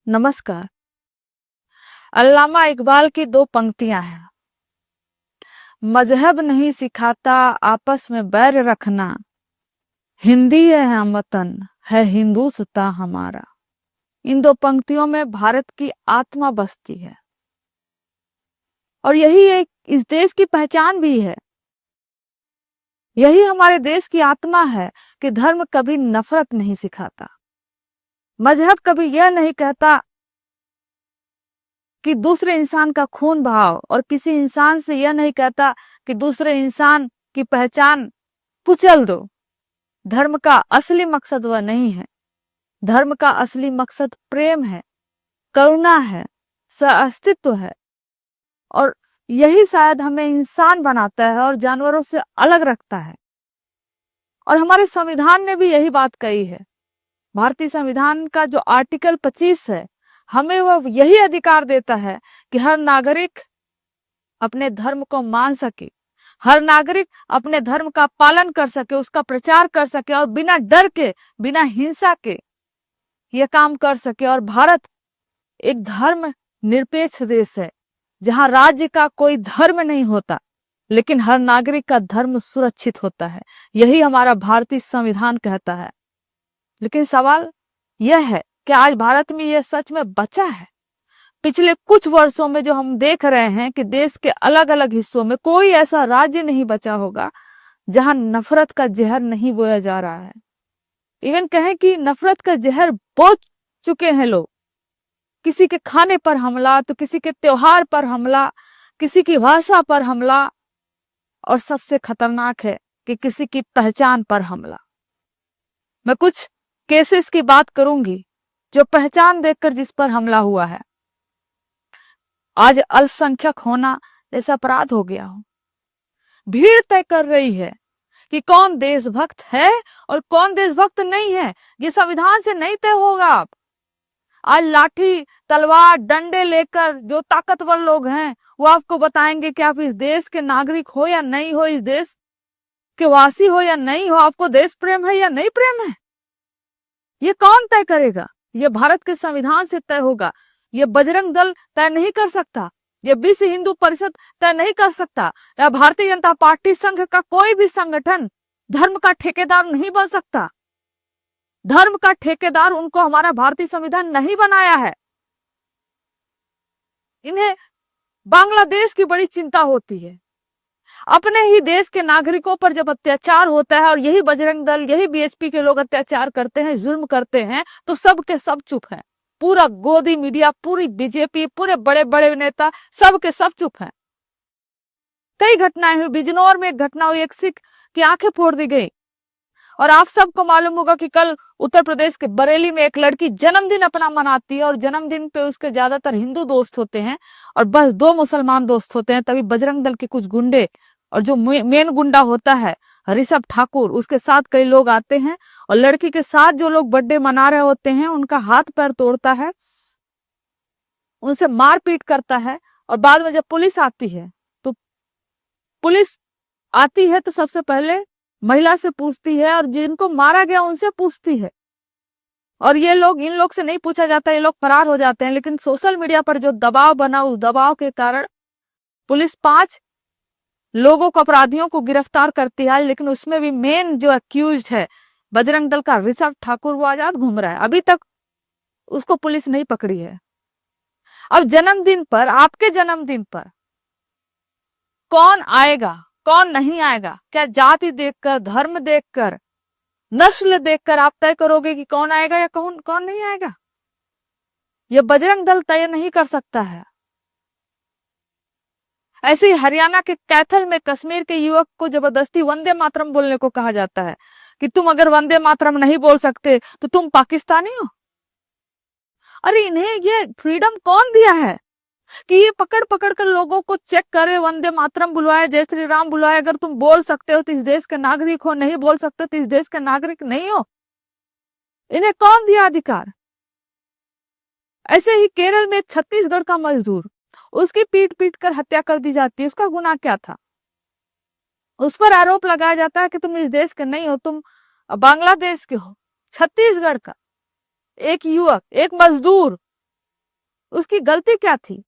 नमस्कार। अल्लामा इकबाल की दो पंक्तियां हैं। मजहब नहीं सिखाता आपस में बैर रखना, हिंदी है हम वतन, है हिंदुस्तां हमारा। इन दो पंक्तियों में भारत की आत्मा बसती है और यही एक इस देश की पहचान भी है। यही हमारे देश की आत्मा है कि धर्म कभी नफरत नहीं सिखाता। मजहब कभी यह नहीं कहता कि दूसरे इंसान का खून बहाओ, और किसी इंसान से यह नहीं कहता कि दूसरे इंसान की पहचान कुचल दो। धर्म का असली मकसद वह नहीं है। धर्म का असली मकसद प्रेम है, करुणा है, सह-अस्तित्व है, और यही शायद हमें इंसान बनाता है और जानवरों से अलग रखता है। और हमारे संविधान ने भी यही बात कही है। भारतीय संविधान का जो आर्टिकल 25 है, हमें वह यही अधिकार देता है कि हर नागरिक अपने धर्म को मान सके, हर नागरिक अपने धर्म का पालन कर सके, उसका प्रचार कर सके और बिना डर के, बिना हिंसा के यह काम कर सके। और भारत एक धर्म निरपेक्ष देश है जहां राज्य का कोई धर्म नहीं होता, लेकिन हर नागरिक का धर्म सुरक्षित होता है। यही हमारा भारतीय संविधान कहता है। लेकिन सवाल यह है कि आज भारत में यह सच में बचा है? पिछले कुछ वर्षों में जो हम देख रहे हैं कि देश के अलग अलग हिस्सों में कोई ऐसा राज्य नहीं बचा होगा जहां नफरत का जहर नहीं बोया जा रहा है। इवन कहें कि नफरत का जहर बो चुके हैं लोग। किसी के खाने पर हमला, तो किसी के त्योहार पर हमला, किसी की भाषा पर हमला, और सबसे खतरनाक है कि किसी की पहचान पर हमला। मैं कुछ केसेस की बात करूंगी जो पहचान देखकर जिस पर हमला हुआ है। आज अल्पसंख्यक होना जैसा अपराध हो गया हो। भीड़ तय कर रही है कि कौन देशभक्त है और कौन देशभक्त नहीं है। ये संविधान से नहीं तय होगा। आप आज लाठी, तलवार, डंडे लेकर जो ताकतवर लोग हैं वो आपको बताएंगे कि आप इस देश के नागरिक हो या नहीं हो, इस देश के वासी हो या नहीं हो, आपको देश प्रेम है या नहीं प्रेम है। ये कौन तय करेगा? ये भारत के संविधान से तय होगा। ये बजरंग दल तय नहीं कर सकता, ये विश्व हिंदू परिषद तय नहीं कर सकता, या भारतीय जनता पार्टी संघ का कोई भी संगठन धर्म का ठेकेदार नहीं बन सकता। धर्म का ठेकेदार उनको हमारा भारतीय संविधान नहीं बनाया है। इन्हें बांग्लादेश की बड़ी चिंता होती है। अपने ही देश के नागरिकों पर जब अत्याचार होता है और यही बजरंग दल, यही बीएसपी के लोग अत्याचार करते हैं, जुल्म करते हैं, तो सब के सब चुप है। पूरा गोदी मीडिया, पूरी बीजेपी, पूरे बड़े बड़े नेता, सब के सब चुप है। कई घटनाएं हुई। बिजनौर में एक घटना हुई, एक सिख की आंखें फोड़ दी गई। और आप सबको मालूम होगा कि कल उत्तर प्रदेश के बरेली में एक लड़की जन्मदिन अपना मनाती है और जन्मदिन पे उसके ज्यादातर हिंदू दोस्त होते हैं और बस 2 मुसलमान दोस्त होते हैं। तभी बजरंग दल के कुछ गुंडे और जो मेन गुंडा होता है ऋषभ ठाकुर, उसके साथ कई लोग आते हैं और लड़की के साथ जो लोग बर्थडे मना रहे होते हैं उनका हाथ पैर तोड़ता है, उनसे मारपीट करता है। और बाद में जब पुलिस आती है तो सबसे पहले महिला से पूछती है और जिनको मारा गया उनसे पूछती है। और इन लोग से नहीं पूछा जाता, ये लोग फरार हो जाते हैं। लेकिन सोशल मीडिया पर जो दबाव बना, उस दबाव के कारण पुलिस 5 लोगों को, अपराधियों को गिरफ्तार करती है। लेकिन उसमें भी मेन जो अक्यूज्ड है बजरंग दल का ऋषभ ठाकुर, वो आजाद घूम रहा है। अभी तक उसको पुलिस नहीं पकड़ी है। अब जन्मदिन पर, आपके जन्मदिन पर कौन आएगा, कौन नहीं आएगा? क्या जाति देखकर, धर्म देखकर, नस्ल देखकर आप तय करोगे कि कौन आएगा या कौन कौन नहीं आएगा? यह बजरंग दल तय नहीं कर सकता है। ऐसे ही हरियाणा के कैथल में कश्मीर के युवक को जबरदस्ती वंदे मातरम बोलने को कहा जाता है कि तुम अगर वंदे मातरम नहीं बोल सकते तो तुम पाकिस्तानी हो। अरे इन्हें ये फ्रीडम कौन दिया है कि ये पकड़ पकड़ कर लोगों को चेक करे, वंदे मातरम बुलवाए, जय श्री राम बुलवाए। अगर तुम बोल सकते हो तो इस देश के नागरिक हो, नहीं बोल सकते तो इस देश के नागरिक नहीं हो। इन्हें कौन दिया अधिकार? ऐसे ही केरल में छत्तीसगढ़ का मजदूर, उसकी पीट पीट कर हत्या कर दी जाती है। उसका गुनाह क्या था? उस पर आरोप लगाया जाता है कि तुम इस देश के नहीं हो, तुम बांग्लादेश के हो। छत्तीसगढ़ का एक युवक, एक मजदूर उसकी गलती क्या थी?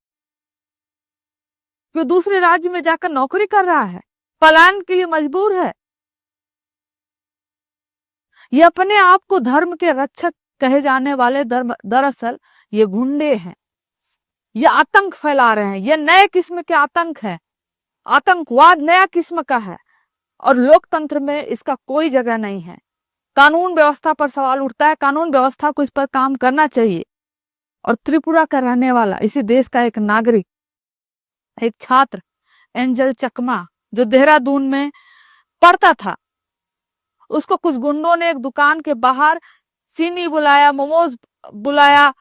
वो दूसरे राज्य में जाकर नौकरी कर रहा है, पलायन के लिए मजबूर है। ये अपने आप को धर्म के रक्षक कहे जाने वाले दरअसल ये गुंडे हैं। ये आतंक फैला रहे हैं। ये नए किस्म के आतंक है। आतंकवाद नया किस्म का है और लोकतंत्र में इसका कोई जगह नहीं है। कानून व्यवस्था पर सवाल उठता है। कानून व्यवस्था को इस पर काम करना चाहिए। और त्रिपुरा का रहने वाला इसी देश का एक नागरिक, एक छात्र एंजल चकमा, जो देहरादून में पढ़ता था, उसको कुछ गुंडों ने एक दुकान के बाहर चीनी बुलाया, मोमोज बुलाया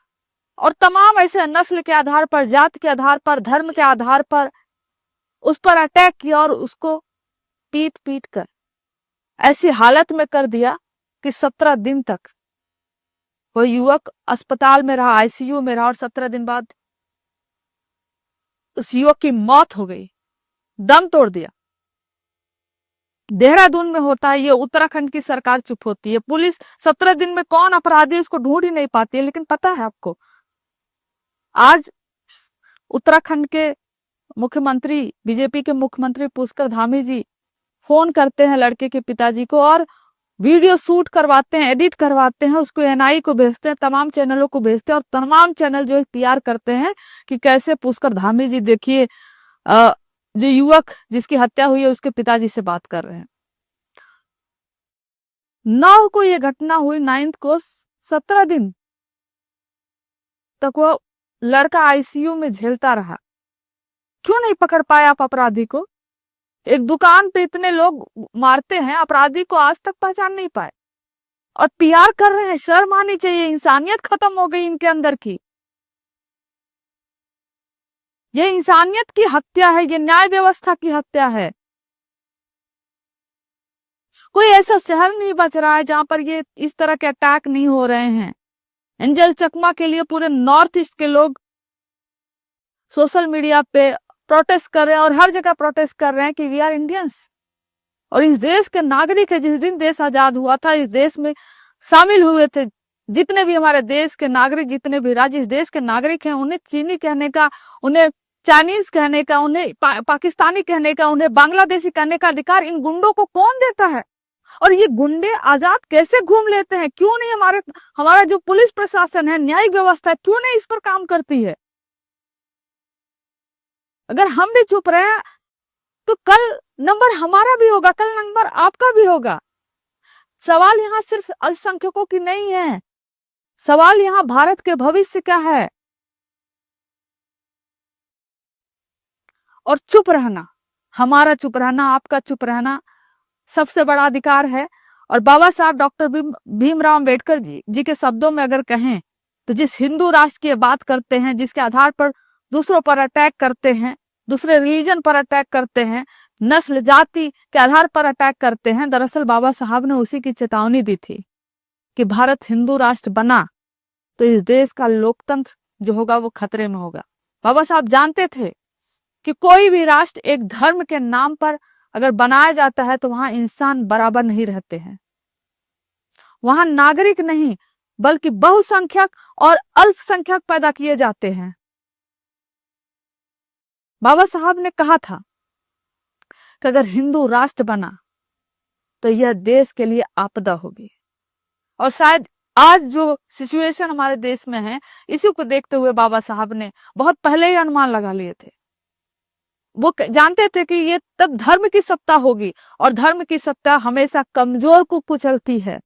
और तमाम ऐसे नस्ल के आधार पर, जात के आधार पर, धर्म के आधार पर उस पर अटैक किया और उसको पीट पीट कर ऐसी हालत में कर दिया कि 17 दिन तक वो युवक अस्पताल में रहा, आईसीयू में रहा और 17 दिन बाद उस युवक की मौत हो गई, दम तोड़ दिया। देहरादून में होता है ये, उत्तराखंड की सरकार चुप होती है। पुलिस 17 दिन में कौन अपराधी उसको ढूंढ ही नहीं पाती है। लेकिन पता है आपको, आज उत्तराखंड के मुख्यमंत्री, बीजेपी के मुख्यमंत्री पुष्कर धामी जी फोन करते हैं लड़के के पिताजी को और वीडियो शूट करवाते हैं, एडिट करवाते हैं, उसको एनआई को भेजते हैं, तमाम चैनलों को भेजते हैं और तमाम चैनल जो पीआर करते हैं कि कैसे पुष्कर धामी जी देखिए जो युवक जिसकी हत्या हुई है उसके पिताजी से बात कर रहे हैं। 9 को ये घटना हुई, 9 को 17 दिन तक वो लड़का आईसीयू में झेलता रहा। क्यों नहीं पकड़ पाए आप अपराधी को? एक दुकान पे इतने लोग मारते हैं, अपराधी को आज तक पहचान नहीं पाए और पीआर कर रहे हैं। शर्म आनी चाहिए। इंसानियत खत्म हो गई इनके अंदर की। ये इंसानियत की हत्या है, ये न्याय व्यवस्था की हत्या है। कोई ऐसा शहर नहीं बच रहा है जहां पर ये इस तरह के अटैक नहीं हो रहे हैं। एंजल चकमा के लिए पूरे नॉर्थ ईस्ट के लोग सोशल मीडिया पे प्रोटेस्ट कर रहे हैं और हर जगह प्रोटेस्ट कर रहे हैं कि वी आर इंडियंस और इस देश के नागरिक है। जिस दिन देश आजाद हुआ था, इस देश में शामिल हुए थे जितने भी हमारे देश के नागरिक, जितने भी राज्य इस देश के नागरिक हैं, उन्हें चीनी कहने का, उन्हें चाइनीज कहने का, उन्हें पाकिस्तानी कहने का, उन्हें बांग्लादेशी कहने का अधिकार इन गुंडों को कौन देता है? और ये गुंडे आजाद कैसे घूम लेते हैं? क्यों नहीं हमारा जो पुलिस प्रशासन है, न्यायिक व्यवस्था है, क्यों नहीं इस पर काम करती है? अगर हम भी चुप रहे तो कल नंबर हमारा भी होगा, कल नंबर आपका भी होगा। सवाल यहाँ सिर्फ अल्पसंख्यकों की नहीं है, सवाल यहाँ भारत के भविष्य का है। और चुप रहना, हमारा चुप रहना, आपका चुप रहना सबसे बड़ा अधिकार है। और बाबा साहब डॉक्टर भीमराव अंबेडकर जी के शब्दों में अगर कहें तो जिस हिंदू राष्ट्र की बात करते हैं, जिसके आधार पर दूसरों पर अटैक करते हैं, दूसरे रिलीजन पर अटैक करते हैं, नस्ल जाति के आधार पर अटैक करते हैं, दरअसल बाबा साहब ने उसी की चेतावनी दी थी कि भारत हिंदू राष्ट्र बना तो इस देश का लोकतंत्र जो होगा वो खतरे में होगा। बाबा साहब जानते थे कि कोई भी राष्ट्र एक धर्म के नाम पर अगर बनाया जाता है तो वहां इंसान बराबर नहीं रहते हैं, वहां नागरिक नहीं बल्कि बहुसंख्यक और अल्पसंख्यक पैदा किए जाते हैं। बाबा साहब ने कहा था कि अगर हिंदू राष्ट्र बना तो यह देश के लिए आपदा होगी। और शायद आज जो सिचुएशन हमारे देश में है, इसी को देखते हुए बाबा साहब ने बहुत पहले ही अनुमान लगा लिए थे। वो जानते थे कि ये तब धर्म की सत्ता होगी और धर्म की सत्ता हमेशा कमजोर को कुचलती है।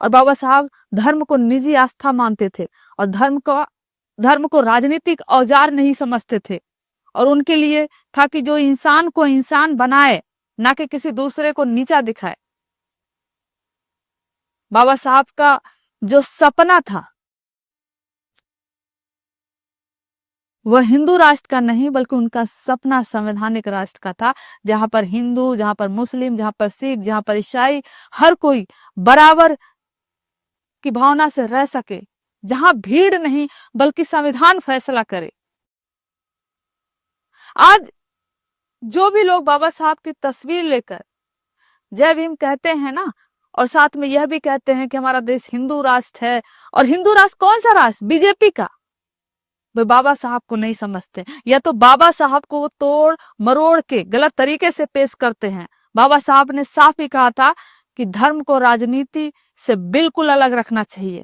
और बाबा साहब धर्म को निजी आस्था मानते थे और धर्म को राजनीतिक औजार नहीं समझते थे। और उनके लिए था कि जो इंसान को इंसान बनाए, ना कि किसी दूसरे को नीचा दिखाए। बाबा साहब का जो सपना था वह हिंदू राष्ट्र का नहीं बल्कि उनका सपना संवैधानिक राष्ट्र का था, जहां पर हिंदू, जहां पर मुस्लिम, जहां पर सिख, जहां पर ईसाई, हर कोई बराबर की भावना से रह सके, जहां भीड़ नहीं बल्कि संविधान फैसला करे। आज जो भी लोग बाबा साहब की तस्वीर लेकर जय भीम कहते हैं ना, और साथ में यह भी कहते हैं कि हमारा देश हिंदू राष्ट्र है, और हिंदू राष्ट्र कौन सा राष्ट्र? बीजेपी का। वे बाबा साहब को नहीं समझते, या तो बाबा साहब को वो तोड़ मरोड़ के गलत तरीके से पेश करते हैं। बाबा साहब ने साफ ही कहा था कि धर्म को राजनीति से बिल्कुल अलग रखना चाहिए,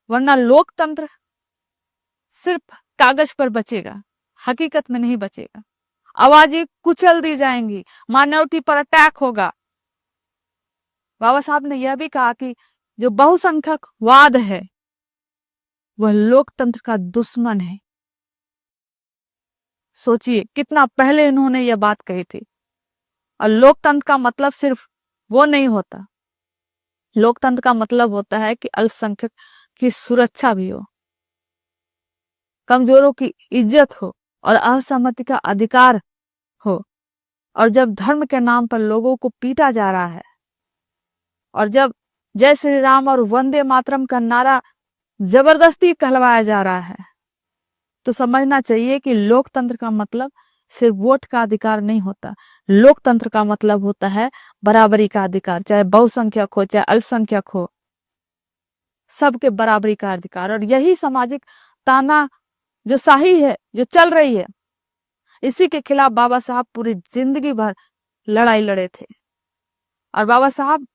वरना लोकतंत्र सिर्फ कागज पर बचेगा, हकीकत में नहीं बचेगा। आवाजें कुचल दी जाएंगी, माइनॉरिटी पर अटैक होगा। बाबा साहब ने यह भी कहा कि जो बहुसंख्यक वाद है वह लोकतंत्र का दुश्मन है। सोचिए कितना पहले इन्होंने यह बात कही थी। और लोकतंत्र का मतलब सिर्फ वो नहीं होता, लोकतंत्र का मतलब होता है कि अल्पसंख्यक की सुरक्षा भी हो, कमजोरों की इज्जत हो और असहमति का अधिकार हो। और जब धर्म के नाम पर लोगों को पीटा जा रहा है, और जब जय श्री राम और वंदे मातरम का नारा जबरदस्ती कहलवाया जा रहा है, तो समझना चाहिए कि लोकतंत्र का मतलब सिर्फ वोट का अधिकार नहीं होता। लोकतंत्र का मतलब होता है बराबरी का अधिकार, चाहे बहुसंख्यक हो चाहे अल्पसंख्यक हो, सबके बराबरी का अधिकार। और यही सामाजिक ताना जो शाही है, जो चल रही है, इसी के खिलाफ बाबा साहब पूरी जिंदगी भर लड़ाई लड़े थे। और बाबा साहब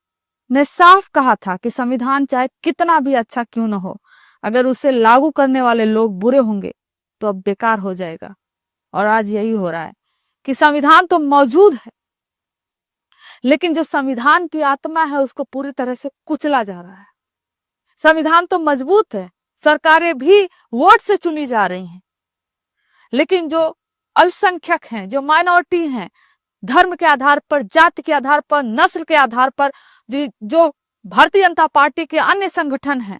ने साफ कहा था कि संविधान चाहे कितना भी अच्छा क्यों न हो, अगर उसे लागू करने वाले लोग बुरे होंगे तो अब बेकार हो जाएगा। और आज यही हो रहा है कि संविधान तो मौजूद है, लेकिन जो संविधान की आत्मा है उसको पूरी तरह से कुचला जा रहा है। संविधान तो मजबूत है, सरकारें भी वोट से चुनी जा रही हैं, लेकिन जो अल्पसंख्यक हैं, जो माइनॉरिटी हैं, धर्म के आधार पर, जाति के आधार पर, नस्ल के आधार पर जो भारतीय जनता पार्टी के अन्य संगठन हैं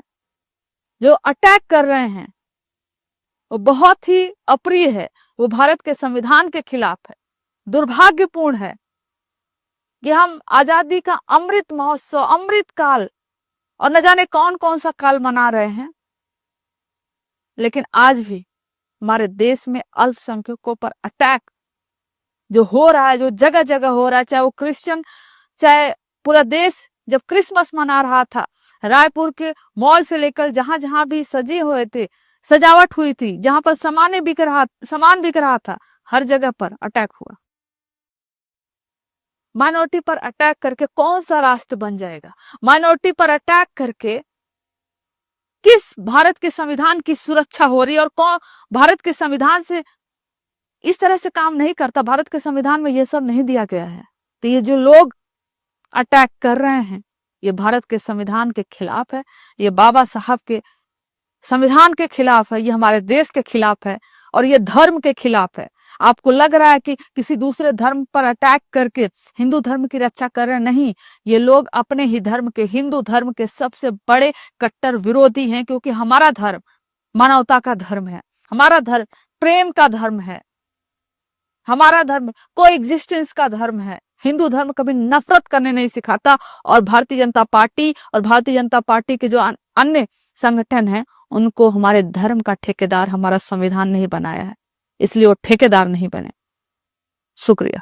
जो अटैक कर रहे हैं, वो बहुत ही अप्रिय है, वो भारत के संविधान के खिलाफ है। दुर्भाग्यपूर्ण है कि हम आजादी का अमृत महोत्सव, अमृत काल और न जाने कौन कौन सा काल मना रहे हैं, लेकिन आज भी हमारे देश में अल्पसंख्यकों पर अटैक जो हो रहा है, जो जगह जगह हो रहा है, चाहे वो क्रिश्चियन, चाहे पूरा देश जब क्रिसमस मना रहा था, रायपुर के मॉल से लेकर जहां जहां भी सजे हुए थे, सजावट हुई थी, जहां पर सामान बिक रहा था, हर जगह पर अटैक हुआ। माइनॉरिटी पर अटैक करके कौन सा राष्ट्र बन जाएगा? माइनॉरिटी पर अटैक करके किस भारत के संविधान की सुरक्षा हो रही है? और कौन भारत के संविधान से इस तरह से काम नहीं करता? भारत के संविधान में यह सब नहीं दिया गया है। तो ये जो लोग अटैक कर रहे हैं, ये भारत के संविधान के खिलाफ है, ये बाबा साहब के संविधान के खिलाफ है, ये हमारे देश के खिलाफ है, और ये धर्म के खिलाफ है। आपको लग रहा है कि किसी दूसरे धर्म पर अटैक करके हिंदू धर्म की रक्षा कर रहे, नहीं, ये लोग अपने ही धर्म के, हिंदू धर्म के सबसे बड़े कट्टर विरोधी हैं, क्योंकि हमारा धर्म मानवता का धर्म है, हमारा धर्म प्रेम का धर्म है, हमारा धर्म कोएग्जिस्टेंस का धर्म है। हिंदू धर्म कभी नफरत करने नहीं सिखाता, और भारतीय जनता पार्टी के जो अन्य संगठन हैं, उनको हमारे धर्म का ठेकेदार हमारा संविधान नहीं बनाया है, इसलिए वो ठेकेदार नहीं बने। शुक्रिया।